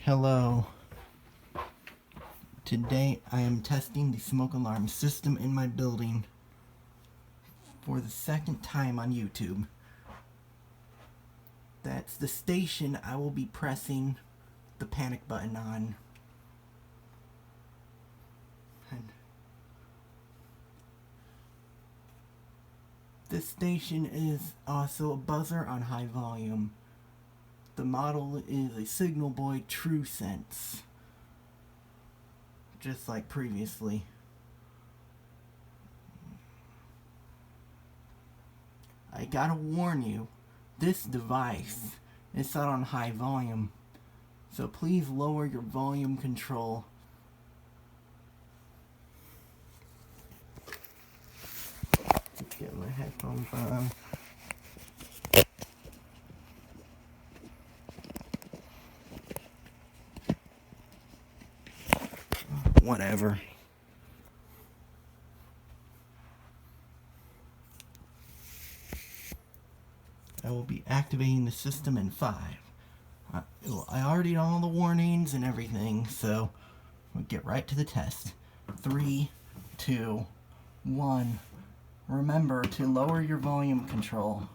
Hello. Today I am testing the smoke alarm system in my building for the second time on YouTube. That's the station I will be pressing the panic button on. And this station is also a buzzer on high volume. The model is a Signal Boy TrueSense, just like previously. I gotta warn you, this device is set on high volume, so please lower your volume control. Let's get my headphones on. Whatever. I will be activating the system in 5. I already know all the warnings and everything, so we'll get right to the test. 3, 2, 1. Remember to lower your volume control.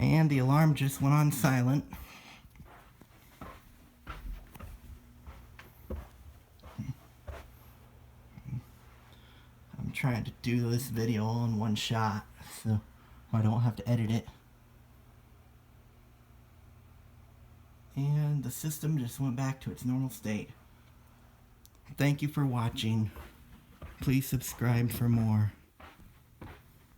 And the alarm just went on silent. I'm trying to do this video all in one shot, so I don't have to edit it. And the system just went back to its normal state. Thank you for watching. Please subscribe for more.